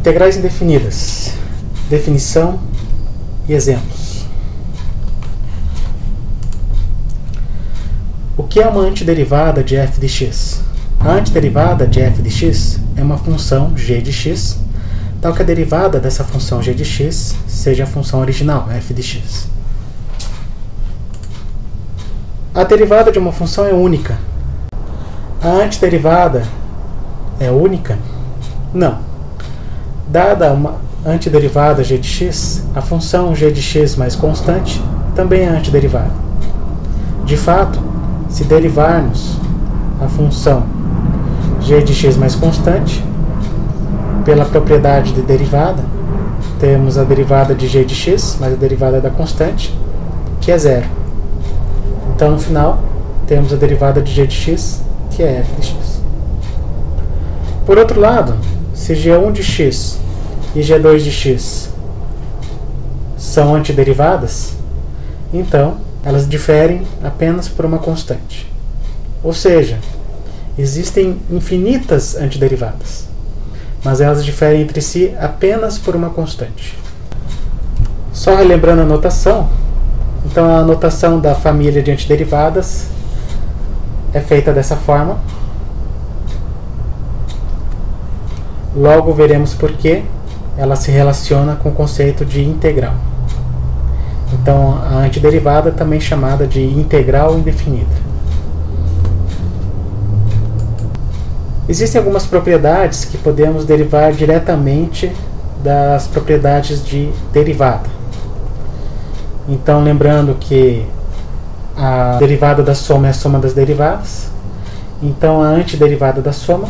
Integrais indefinidas. Definição e exemplos. O que é uma antiderivada de f de x? A antiderivada de f de x é uma função g de x, tal que a derivada dessa função g de x seja a função original, f de x. A derivada de uma função é única. A antiderivada é única? Não. Dada uma antiderivada g de x, a função g de x mais constante também é antiderivada. De fato, se derivarmos a função g de x mais constante, pela propriedade de derivada, temos a derivada de g de x mais a derivada da constante, que é zero. Então, no final, temos a derivada de g de x, que é f de x. Por outro lado, se g1 de x e g2 de x são antiderivadas, então elas diferem apenas por uma constante. Ou seja, existem infinitas antiderivadas, mas elas diferem entre si apenas por uma constante. Só relembrando a notação, então a notação da família de antiderivadas é feita dessa forma. Logo veremos por que ela se relaciona com o conceito de integral. Então, a antiderivada é também chamada de integral indefinida. Existem algumas propriedades que podemos derivar diretamente das propriedades de derivada. Então, lembrando que a derivada da soma é a soma das derivadas, então a antiderivada da soma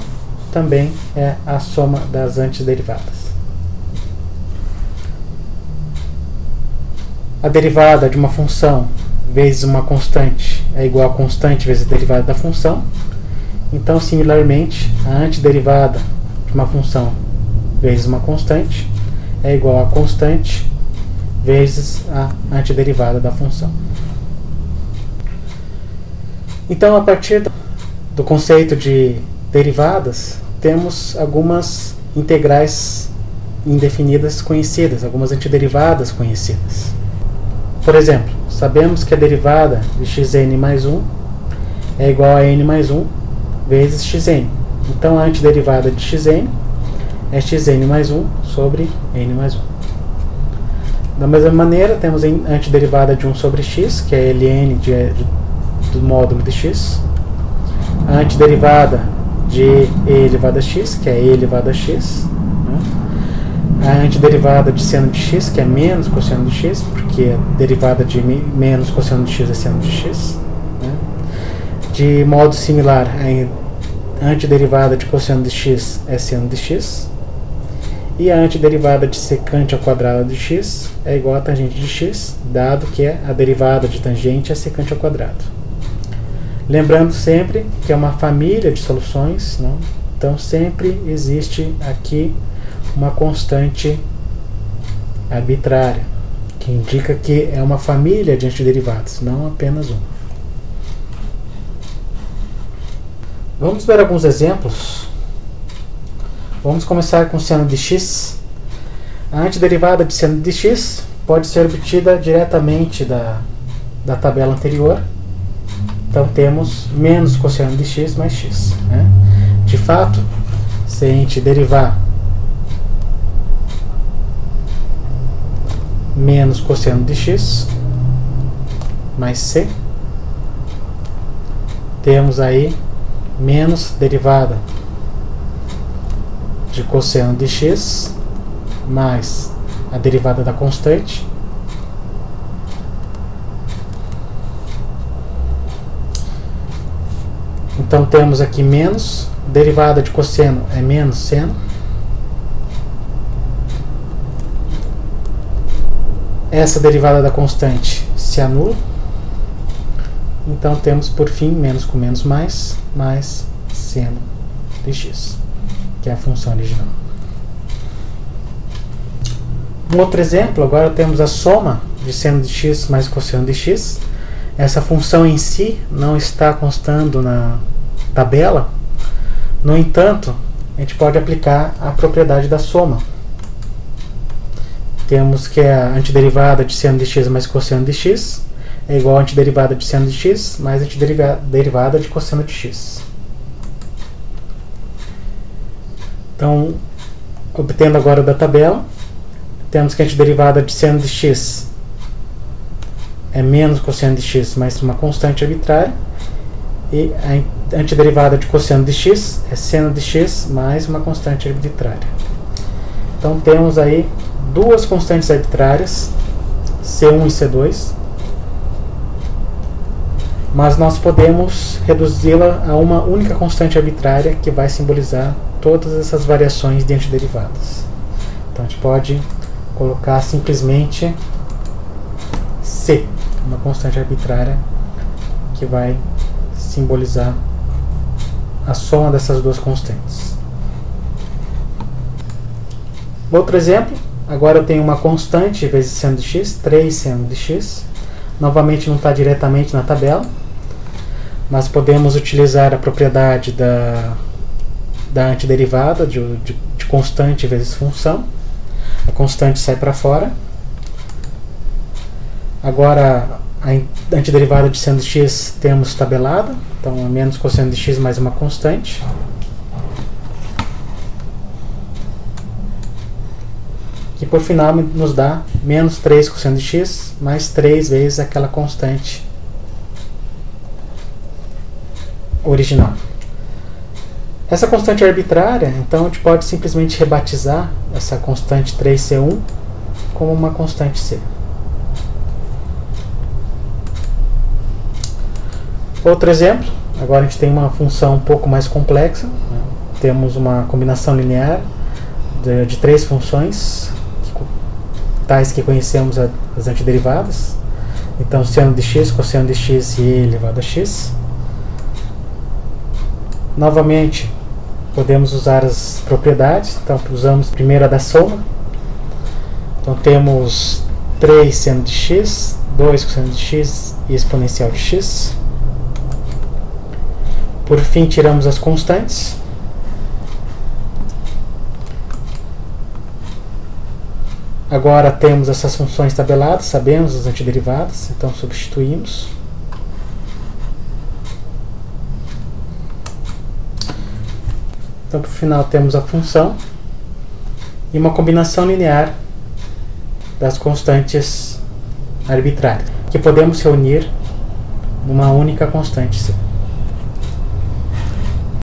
também é a soma das antiderivadas. A derivada de uma função vezes uma constante é igual a constante vezes a derivada da função. Então, similarmente, a antiderivada de uma função vezes uma constante é igual a constante vezes a antiderivada da função. Então, a partir do conceito de derivadas, temos algumas integrais indefinidas conhecidas, algumas antiderivadas conhecidas. Por exemplo, sabemos que a derivada de xn mais 1 é igual a n mais 1 vezes xn. Então, a antiderivada de xn é xn mais 1 sobre n mais 1. Da mesma maneira, temos a antiderivada de 1 sobre x, que é ln do módulo de x. A antiderivada de e elevado a x, que é e elevado a x. A antiderivada de seno de x, que é menos cosseno de x, porque a derivada de menos cosseno de x é seno de x. De modo similar, a antiderivada de cosseno de x é seno de x. E a antiderivada de secante ao quadrado de x é igual a tangente de x, dado que a derivada de tangente é secante ao quadrado. Lembrando sempre que é uma família de soluções, não? Então sempre existe aqui uma constante arbitrária, que indica que é uma família de antiderivados, não apenas uma. Vamos ver alguns exemplos. Vamos começar com seno de x. A antiderivada de seno de x pode ser obtida diretamente da tabela anterior. Então temos menos cosseno de x mais x. De fato, se a gente derivar menos cosseno de x mais c, temos aí menos derivada de cosseno de x mais a derivada da constante Então temos aqui menos, derivada de cosseno é menos seno. Essa derivada da constante se anula. Então temos por fim menos com menos mais seno de x, que é a função original. Um outro exemplo, agora temos a soma de seno de x mais cosseno de x. Essa função em si não está constando na tabela. No entanto, a gente pode aplicar a propriedade da soma. temos que a antiderivada de seno de x mais cosseno de x é igual a antiderivada de seno de x mais antiderivada de cosseno de x. Então, obtendo agora da tabela, temos que a antiderivada de seno de x é menos cosseno de x mais uma constante arbitrária, e a antiderivada de cosseno de x é seno de x mais uma constante arbitrária. Então temos aí duas constantes arbitrárias, C1 e C2, mas nós podemos reduzi-la a uma única constante arbitrária que vai simbolizar todas essas variações de antiderivadas. Então a gente pode colocar simplesmente C, uma constante arbitrária que vai simbolizar a soma dessas duas constantes. Outro exemplo, agora eu tenho uma constante vezes seno de x, 3 seno de x. Novamente não está diretamente na tabela, mas podemos utilizar a propriedade da antiderivada de constante vezes função. A constante sai para fora. Agora a antiderivada de seno de x temos tabelada, então é menos cosseno de x mais uma constante. Que por final nos dá menos 3 cosseno de x mais 3 vezes aquela constante original. Essa constante arbitrária, então a gente pode simplesmente rebatizar essa constante 3c1 como uma constante c. Outro exemplo, agora a gente tem uma função um pouco mais complexa, né? Temos uma combinação linear de três funções, tais que conhecemos as antiderivadas. Então, seno de x, cosseno de x e e elevado a x. Novamente, podemos usar as propriedades. Então, usamos primeiro a da soma. Então, temos 3 seno de x, 2 cosseno de x e exponencial de x. Por fim, tiramos as constantes. Agora temos essas funções tabeladas, sabemos as antiderivadas, então substituímos. Então, por final, temos a função e uma combinação linear das constantes arbitrárias, que podemos reunir numa única constante C.